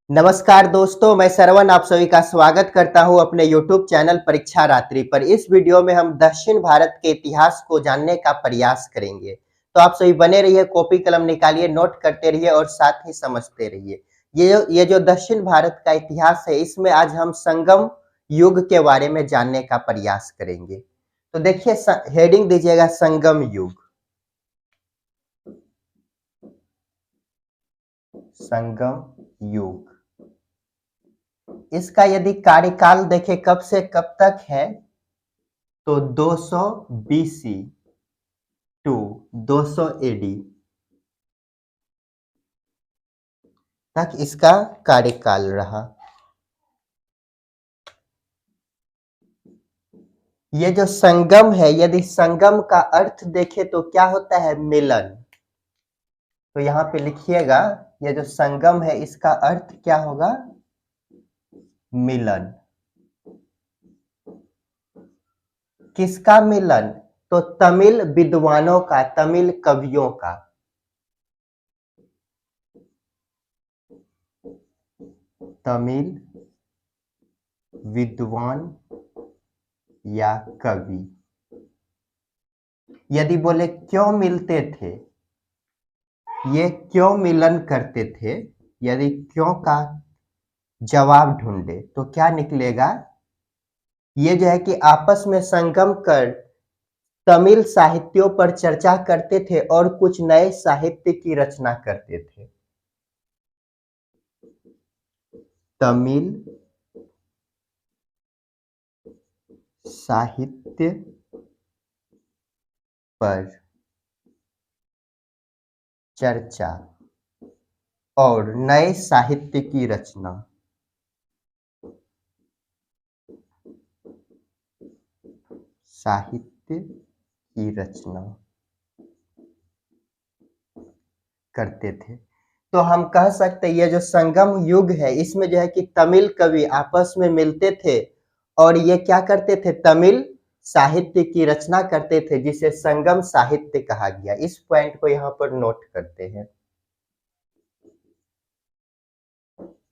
नमस्कार दोस्तों, मैं श्रवण आप सभी का स्वागत करता हूं अपने YouTube चैनल परीक्षा रात्रि पर। इस वीडियो में हम दक्षिण भारत के इतिहास को जानने का प्रयास करेंगे। तो आप सभी बने रहिए, कॉपी कलम निकालिए, नोट करते रहिए और साथ ही समझते रहिए। ये जो दक्षिण भारत का इतिहास है, इसमें आज हम संगम युग के बारे में जानने का प्रयास करेंगे। तो देखिए, हेडिंग दीजिएगा संगम युग। संगम युग, इसका यदि कार्यकाल देखें कब से कब तक है तो 200 बीसी टू 200 एडी तक इसका कार्यकाल रहा। ये जो संगम है, यदि संगम का अर्थ देखें तो क्या होता है? मिलन। तो यहाँ पे लिखिएगा, ये जो संगम है इसका अर्थ क्या होगा? मिलन। किसका मिलन? तो तमिल विद्वानों का, तमिल कवियों का। तमिल विद्वान या कवि। यदि बोले क्यों मिलते थे, ये क्यों मिलन करते थे, यदि क्यों का जवाब ढूंढे तो क्या निकलेगा? ये जो है कि आपस में संगम कर तमिल साहित्यों पर चर्चा करते थे और कुछ नए साहित्य की रचना करते थे। तमिल साहित्य पर चर्चा और नए साहित्य की रचना। साहित्य की रचना करते थे। तो हम कह सकते हैं ये जो संगम युग है, इसमें जो है कि तमिल कवि आपस में मिलते थे और ये क्या करते थे? तमिल साहित्य की रचना करते थे, जिसे संगम साहित्य कहा गया। इस पॉइंट को यहाँ पर नोट करते हैं।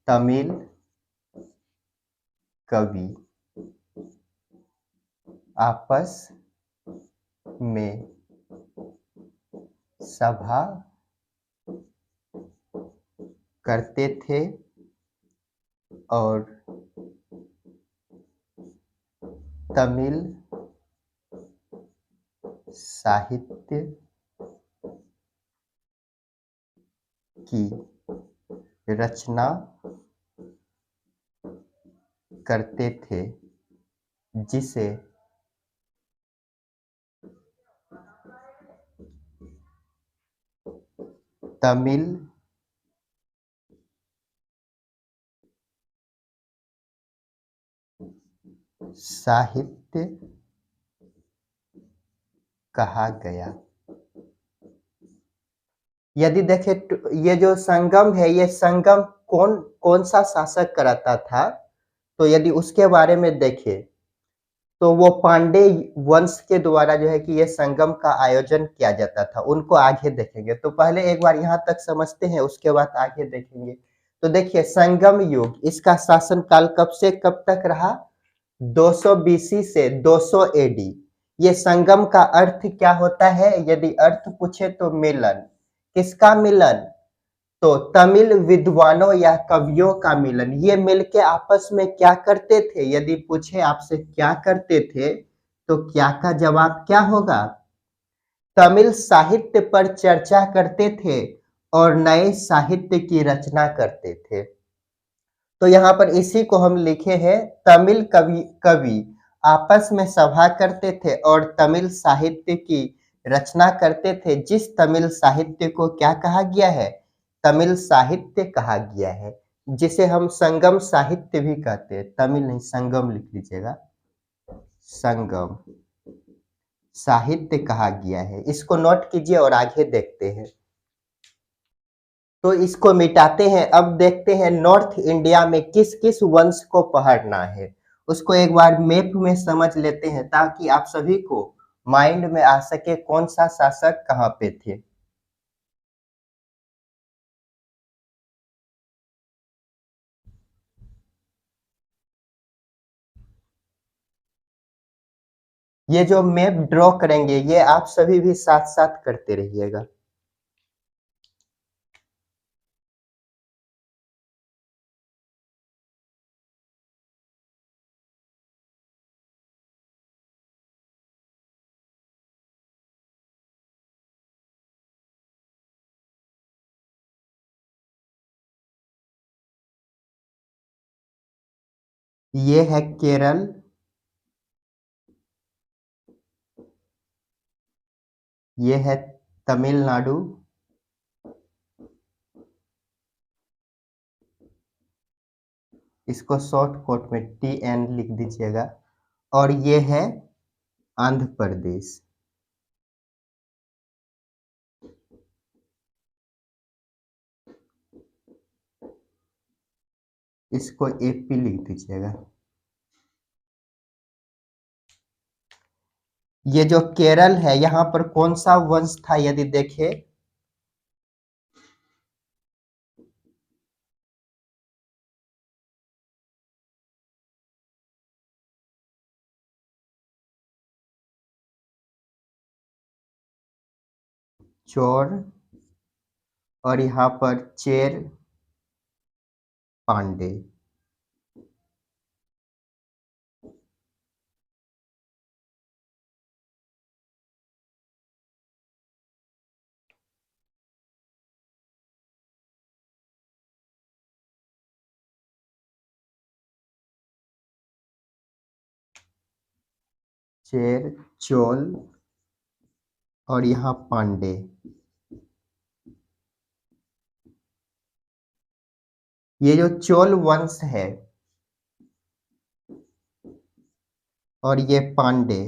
तमिल कवि आपस में सभा करते थे और तमिल साहित्य की रचना करते थे, जिसे तमिल साहित्य कहा गया। यदि देखें ये जो संगम है, ये संगम कौन कौन सा शासक कराता था, तो यदि उसके बारे में देखें तो वो पांडे वंश के द्वारा जो है कि ये संगम का आयोजन किया जाता था। उनको आगे देखेंगे, तो पहले एक बार यहाँ तक समझते हैं, उसके बाद आगे देखेंगे। तो देखिए, संगम युग, इसका शासन काल कब से कब तक रहा? 200 बीसी से 200 एडी। ये संगम का अर्थ क्या होता है? यदि अर्थ पूछे तो मिलन। किसका मिलन? तो तमिल विद्वानों या कवियों का मिलन। ये मिलके आपस में क्या करते थे? यदि पूछे आपसे क्या करते थे, तो क्या का जवाब क्या होगा? तमिल साहित्य पर चर्चा करते थे और नए साहित्य की रचना करते थे। तो यहाँ पर इसी को हम लिखे हैं, तमिल कवि आपस में सभा करते थे और तमिल साहित्य की रचना करते थे, जिस तमिल साहित्य को क्या कहा गया है? तमिल साहित्य कहा गया है, जिसे हम संगम साहित्य भी कहते हैं। तमिल नहीं, संगम लिख लीजिएगा। संगम साहित्य कहा गया है, इसको नोट कीजिए और आगे देखते हैं। तो इसको मिटाते हैं। अब देखते हैं नॉर्थ इंडिया में किस किस वंश को पहड़ना है, उसको एक बार मैप में समझ लेते हैं, ताकि आप सभी को माइंड में आ सके कौन सा शासक कहाँ पे थे। ये जो मैप ड्रॉ करेंगे ये आप सभी भी साथ साथ करते रहिएगा। ये है केरल, ये है तमिलनाडु, इसको शॉर्ट कोट में TN लिख दीजिएगा, और ये है आंध्र प्रदेश, इसको AP लिख दीजिएगा। ये जो केरल है यहाँ पर कौन सा वंश था यदि देखें, चोर, और यहाँ पर चेर, पांडे। चेर, चोल, और यहाँ पांडे। ये जो चोल वंश है और ये पांडे,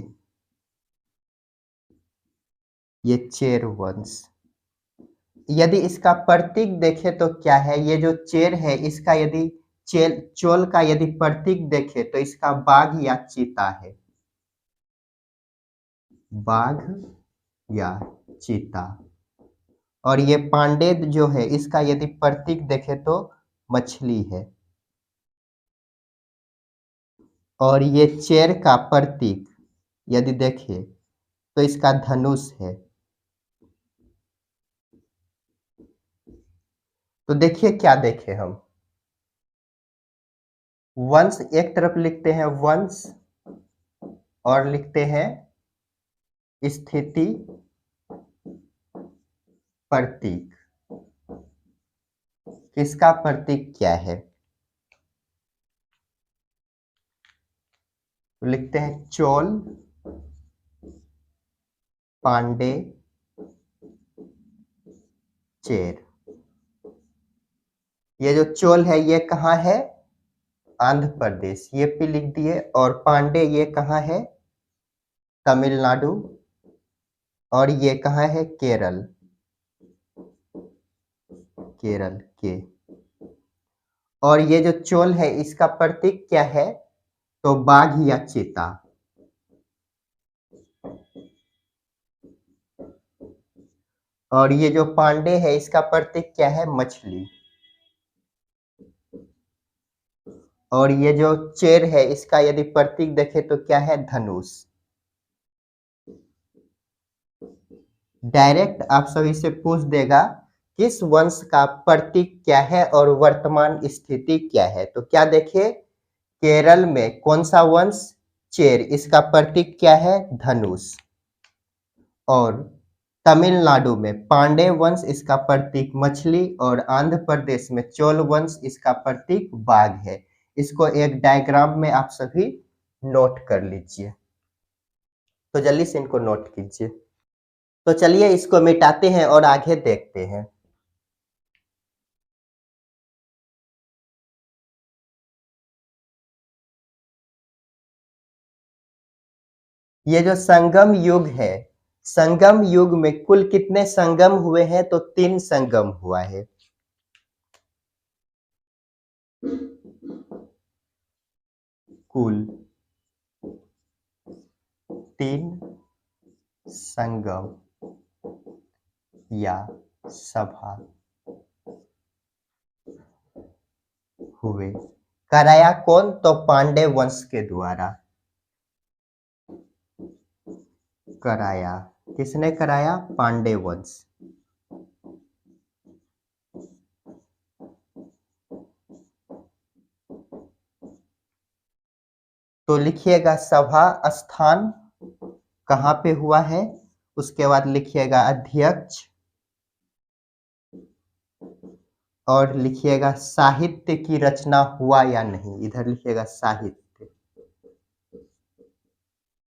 ये चेर वंश। यदि इसका प्रतीक देखें तो क्या है, ये जो चेर है इसका यदि चोल का यदि प्रतीक देखें तो इसका बाघ या चीता है, बाघ या चीता। और ये पांडे जो है इसका यदि प्रतीक देखें तो मछली है, और ये चेर का प्रतीक यदि देखें तो इसका धनुष है। तो देखिए क्या देखें हम, वंश एक तरफ लिखते हैं वंश, और लिखते हैं स्थिति प्रतीक। किसका प्रतीक क्या है, तो लिखते हैं चोल, पांडे, चेर। ये जो चोल है ये कहाँ है, आंध्र प्रदेश, ये पे लिख दिए। और पांडे ये कहाँ है, तमिलनाडु, और ये कहाँ है, केरल, केरल के। और ये जो चोल है इसका प्रतीक क्या है, तो बाघ या चीता। और ये जो पांडे है इसका प्रतीक क्या है, मछली। और ये जो चेर है इसका यदि प्रतीक देखें तो क्या है, धनुष। डायरेक्ट आप सभी से पूछ देगा किस वंश का प्रतीक क्या है और वर्तमान स्थिति क्या है। तो क्या देखिए, केरल में कौन सा वंश, चेर, इसका प्रतीक क्या है, धनुष। और तमिलनाडु में पांडे वंश, इसका प्रतीक मछली। और आंध्र प्रदेश में चोल वंश, इसका प्रतीक बाघ है। इसको एक डायग्राम में आप सभी नोट कर लीजिए। तो जल्दी से इनको नोट कीजिए। तो चलिए इसको मिटाते हैं और आगे देखते हैं। ये जो संगम युग है, संगम युग में कुल कितने संगम हुए हैं, तो 3 संगम हुआ है। कुल 3 संगम या सभा हुए। कराया कौन, तो पांडे वंश के द्वारा। कराया। किसने कराया? पांडे वंश। तो लिखिएगा सभा स्थान कहाँ पे हुआ है, उसके बाद लिखिएगा अध्यक्ष, और लिखिएगा साहित्य की रचना हुआ या नहीं। इधर लिखिएगा साहित्य,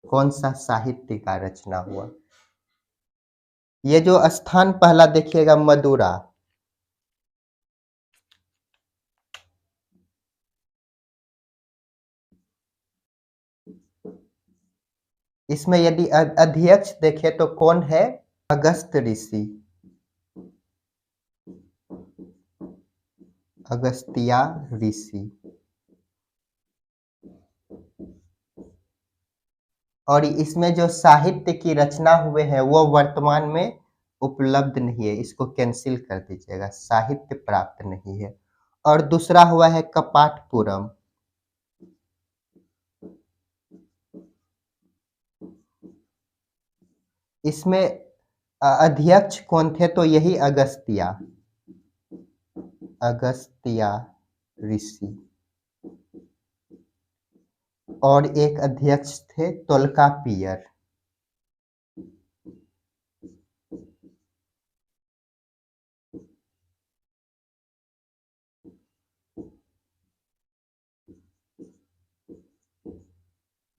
कौन सा साहित्य का रचना हुआ। ये जो स्थान पहला देखिएगा मदुरा, इसमें यदि अध्यक्ष देखे तो कौन है? अगस्त ऋषि, अगस्त्या ऋषि। और इसमें जो साहित्य की रचना हुए हैं वो वर्तमान में उपलब्ध नहीं है, इसको कैंसिल कर दीजिएगा, साहित्य प्राप्त नहीं है। और दूसरा हुआ है कपाटपुरम, इसमें अध्यक्ष कौन थे? तो यही अगस्त्या, अगस्त्या ऋषि। और एक अध्यक्ष थे तोल्कापियर।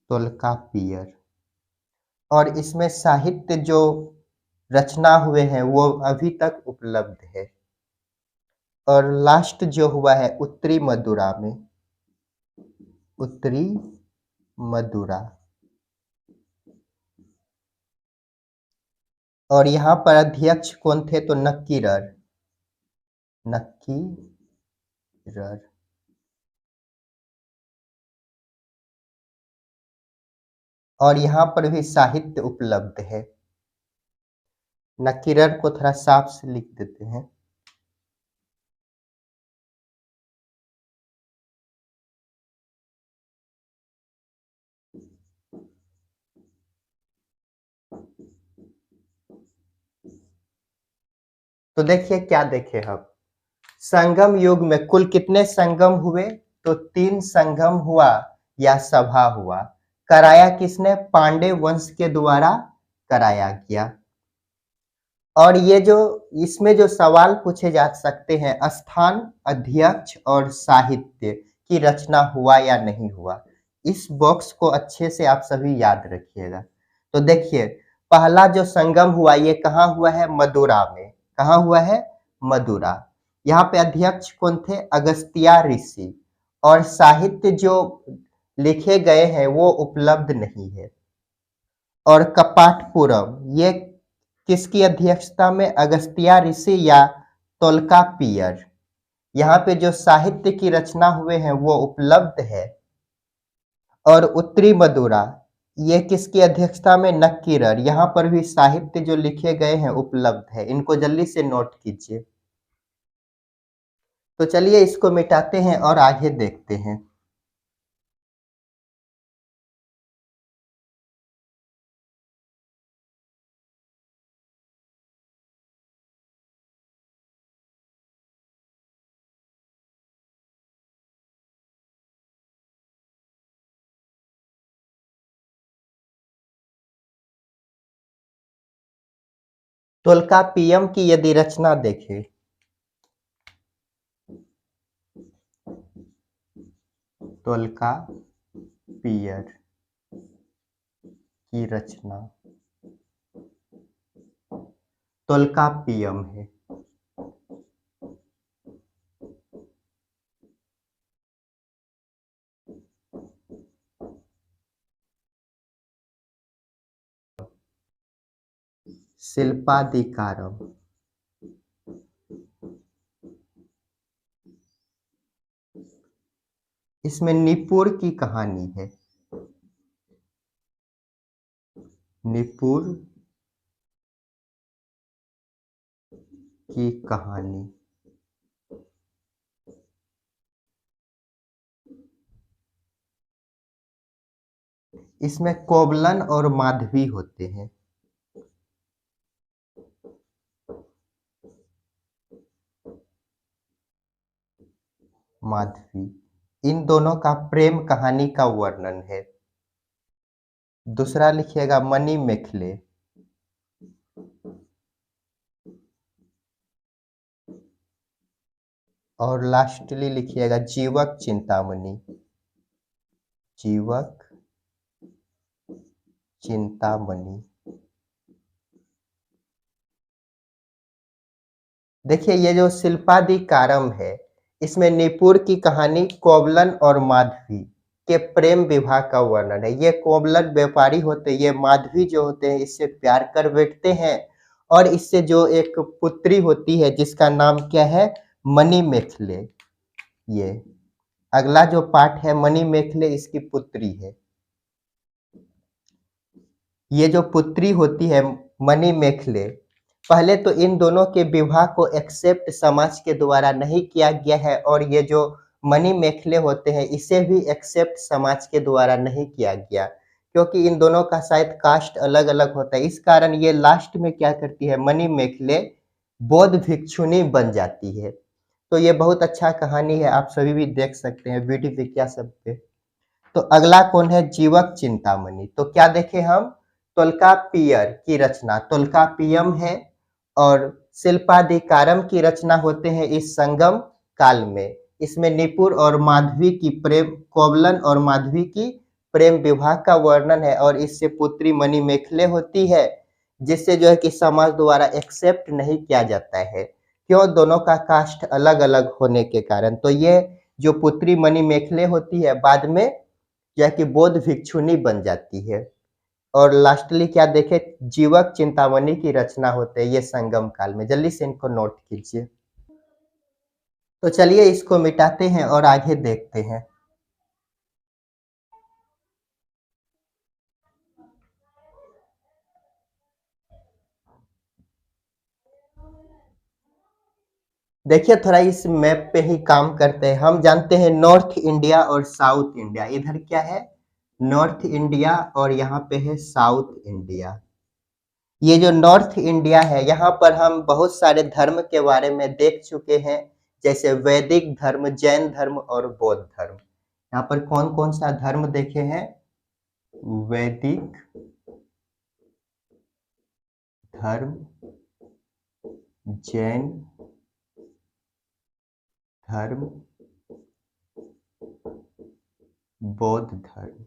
तोल्कापियर। और इसमें साहित्य जो रचना हुए हैं वो अभी तक उपलब्ध है। और लास्ट जो हुआ है उत्तरी मदुरा में, उत्तरी मदुरा। और यहाँ पर अध्यक्ष कौन थे? तो नक्कीरर, नक्कीरर। और यहाँ पर भी साहित्य उपलब्ध है। नक्कीरर को थोड़ा साफ से लिख देते हैं। तो देखिए क्या देखे हम, संगम युग में कुल कितने संगम हुए? तो 3 संगम हुआ या सभा हुआ। कराया किसने? पांडे वंश के द्वारा कराया गया। और ये जो इसमें जो सवाल पूछे जा सकते हैं, स्थान, अध्यक्ष और साहित्य की रचना हुआ या नहीं हुआ, इस बॉक्स को अच्छे से आप सभी याद रखिएगा। तो देखिए पहला जो संगम हुआ ये कहाँ हुआ है? मदुरा में। कहाँ हुआ है? मदुरा। यहाँ पे अध्यक्ष कौन थे? अगस्त्या ऋषि। और साहित्य जो लिखे गए हैं वो उपलब्ध नहीं है। और कपाटपुरम ये किसकी अध्यक्षता में? अगस्त्या ऋषि या तोल्कापियर। यहाँ पे जो साहित्य की रचना हुए हैं वो उपलब्ध है। और उत्तरी मदुरा ये किसकी अध्यक्षता में? नक्कीरर। यहाँ पर भी साहित्य जो लिखे गए हैं उपलब्ध है, इनको जल्दी से नोट कीजिए। तो चलिए इसको मिटाते हैं और आगे देखते हैं। तोल्कापियम की यदि रचना देखें, तोल्कापियर की रचना तोल्कापियम है। शिल्पादिकारम, इसमें निपुर की कहानी है, निपुर की कहानी। इसमें कोवलन और माधवी होते हैं। माधवी, इन दोनों का प्रेम कहानी का वर्णन है। दूसरा लिखिएगा मणि मेखले, और लास्टली लिखिएगा जीवक चिंतामणि, जीवक चिंतामणि। देखिए ये जो शिल्पादिकारम है, इसमें निपुर की कहानी कोवलन और माधवी के प्रेम विवाह का वर्णन है। ये कोवलन व्यापारी होते हैं, ये माधवी जो होते हैं इससे प्यार कर बैठते हैं, और इससे जो एक पुत्री होती है जिसका नाम क्या है, मणि मेखले। ये अगला जो पाठ है मणि मेखले इसकी पुत्री है। ये जो पुत्री होती है मणि मेखले, पहले तो इन दोनों के विवाह को एक्सेप्ट समाज के द्वारा नहीं किया गया है, और ये जो मणि मेखले होते हैं इसे भी एक्सेप्ट समाज के द्वारा नहीं किया गया, क्योंकि इन दोनों का शायद कास्ट अलग अलग होता है। इस कारण ये लास्ट में क्या करती है, मणि मेखले बौद्ध भिक्षुनी बन जाती है। तो ये बहुत अच्छा कहानी है, आप सभी भी देख सकते हैं विकिपीडिया सब पे। तो अगला कौन है, जीवक चिंतामणि। तो क्या देखें हम, तोल्काप्पियर की रचना, तोल्काप्पियम है, और शिल्पादिकारम की रचना होते हैं इस संगम काल में। इसमें निपुर और माधवी की प्रेम, कोवलन और माधवी की प्रेम विवाह का वर्णन है, और इससे पुत्री मणि मेखले होती है, जिससे जो है कि समाज द्वारा एक्सेप्ट नहीं किया जाता है, क्यों, दोनों का कास्ट अलग अलग होने के कारण। तो ये जो पुत्री मणि मेखले होती है बाद में यह कि बौद्ध भिक्षुनी बन जाती है। और लास्टली क्या देखे, जीवक चिंतामणि की रचना होते हैं ये संगम काल में। जल्दी से इनको नोट कीजिए। तो चलिए इसको मिटाते हैं और आगे देखते हैं। देखिए थोड़ा इस मैप पे ही काम करते हैं। हम जानते हैं नॉर्थ इंडिया और साउथ इंडिया, इधर क्या है, नॉर्थ इंडिया, और यहाँ पे है साउथ इंडिया। ये जो नॉर्थ इंडिया है यहाँ पर हम बहुत सारे धर्म के बारे में देख चुके हैं, जैसे वैदिक धर्म, जैन धर्म और बौद्ध धर्म। यहाँ पर कौन कौन सा धर्म देखे हैं, वैदिक धर्म, जैन धर्म, बौद्ध धर्म,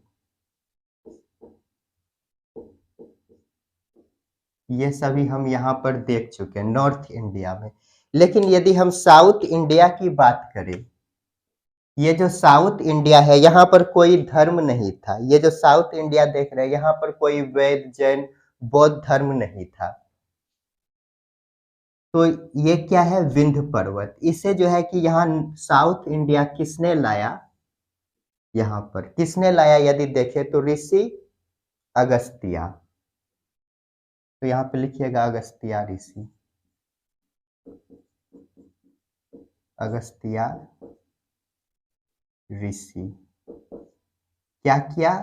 ये सभी हम यहाँ पर देख चुके हैं नॉर्थ इंडिया में। लेकिन यदि हम साउथ इंडिया की बात करें, ये जो साउथ इंडिया है यहाँ पर कोई धर्म नहीं था। ये जो साउथ इंडिया देख रहे हैं यहाँ पर कोई वैद, जैन, बौद्ध धर्म नहीं था। तो ये क्या है, विंध्य पर्वत। इसे जो है कि यहाँ साउथ इंडिया किसने लाया, यहाँ पर किसने लाया यदि देखें तो ऋषि अगस्त्या। तो यहाँ पे लिखिएगा अगस्त्या ऋषि, अगस्त्या ऋषि। क्या किया,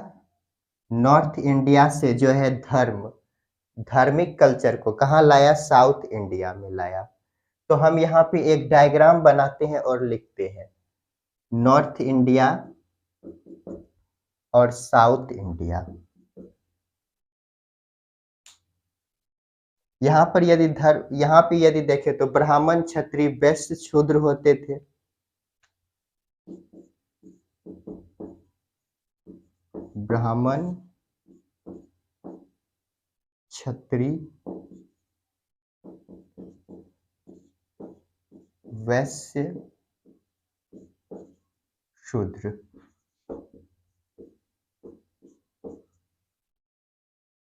नॉर्थ इंडिया से जो है धर्म, धार्मिक कल्चर को कहाँ लाया, साउथ इंडिया में लाया। तो हम यहाँ पे एक डायग्राम बनाते हैं और लिखते हैं नॉर्थ इंडिया और साउथ इंडिया। यहाँ पर यदि धर्म, यहाँ पे यदि देखें तो ब्राह्मण, क्षत्रिय, वैश्य, शूद्र होते थे। ब्राह्मण, क्षत्रिय, वैश्य, शूद्र।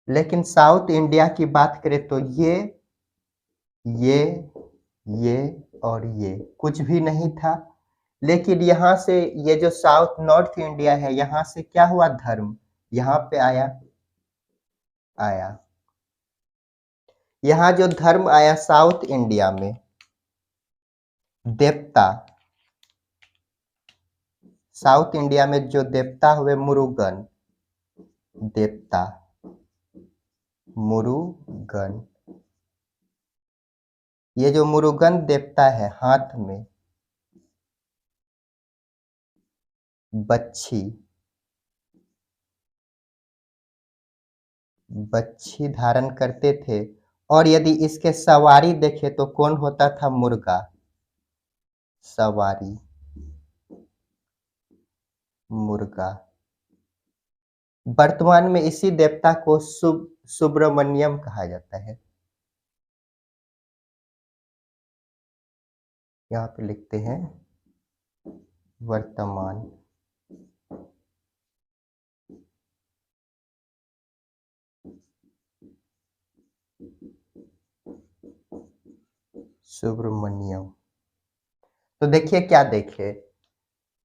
लेकिन साउथ इंडिया की बात करें तो ये ये और ये कुछ भी नहीं था। लेकिन यहाँ से ये जो साउथ नॉर्थ इंडिया है यहाँ से क्या हुआ, धर्म यहाँ पे आया, यहाँ जो धर्म आया साउथ इंडिया में, देवता, साउथ इंडिया में जो देवता हुए मुरुगन, देवता मुरुगन। ये जो मुरुगन देवता है हाथ में, बच्छी, बच्छी धारण करते थे। और यदि इसके सवारी देखें तो कौन होता था? मुर्गा, सवारी, मुर्गा। वर्तमान में इसी देवता को सुब्रमण्यम कहा जाता है। यहाँ पे लिखते हैं वर्तमान। सुब्रमण्यम। तो देखिए क्या देखे,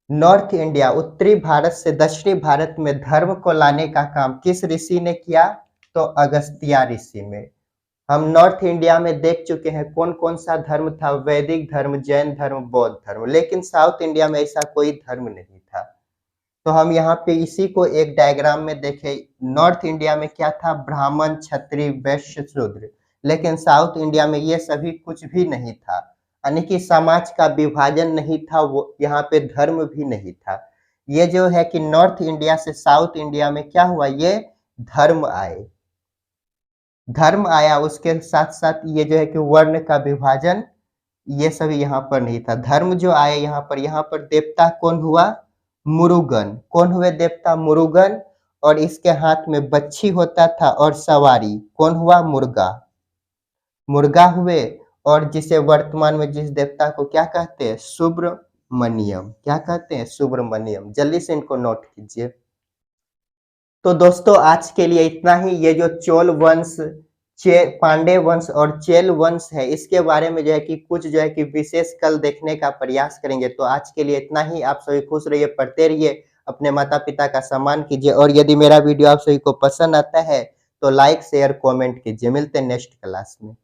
नॉर्थ इंडिया, उत्तरी भारत से दक्षिणी भारत में धर्म को लाने का काम किस ऋषि ने किया? तो अगस्त्य ऋषि में। हम नॉर्थ इंडिया में देख चुके हैं कौन कौन सा धर्म था, वैदिक धर्म, जैन धर्म, बौद्ध धर्म। लेकिन साउथ इंडिया में ऐसा कोई धर्म नहीं था। तो हम यहाँ पे इसी को एक डायग्राम में देखें। नॉर्थ इंडिया में क्या था? ब्राह्मण, क्षत्रिय, वैश्य, शूद्र। लेकिन साउथ इंडिया में ये सभी कुछ भी नहीं था, यानी कि समाज का विभाजन नहीं था, वो यहाँ पे धर्म भी नहीं था। ये जो है कि नॉर्थ इंडिया से साउथ इंडिया में क्या हुआ, ये धर्म आए, धर्म आया। उसके साथ साथ ये जो है कि वर्ण का विभाजन, ये सभी यहाँ पर नहीं था। धर्म जो आए यहाँ पर देवता कौन हुआ? मुरुगन। कौन हुए देवता? मुरुगन। और इसके हाथ में बच्छी होता था और सवारी कौन हुआ? मुर्गा, मुर्गा हुए। और जिसे वर्तमान में जिस देवता को क्या कहते हैं? सुब्रमण्यम। क्या कहते हैं? सुब्रमण्यम। जल्दी से इनको नोट कीजिए। तो दोस्तों आज के लिए इतना ही। ये जो चोल वंश, पांडे वंश और चेल वंश है, इसके बारे में जो है कि कुछ जो है कि विशेष कल देखने का प्रयास करेंगे। तो आज के लिए इतना ही। आप सभी खुश रहिए, पढ़ते रहिए, अपने माता पिता का सम्मान कीजिए। और यदि मेरा वीडियो आप सभी को पसंद आता है तो लाइक, शेयर, कमेंट कीजिए। मिलते हैं नेक्स्ट क्लास में।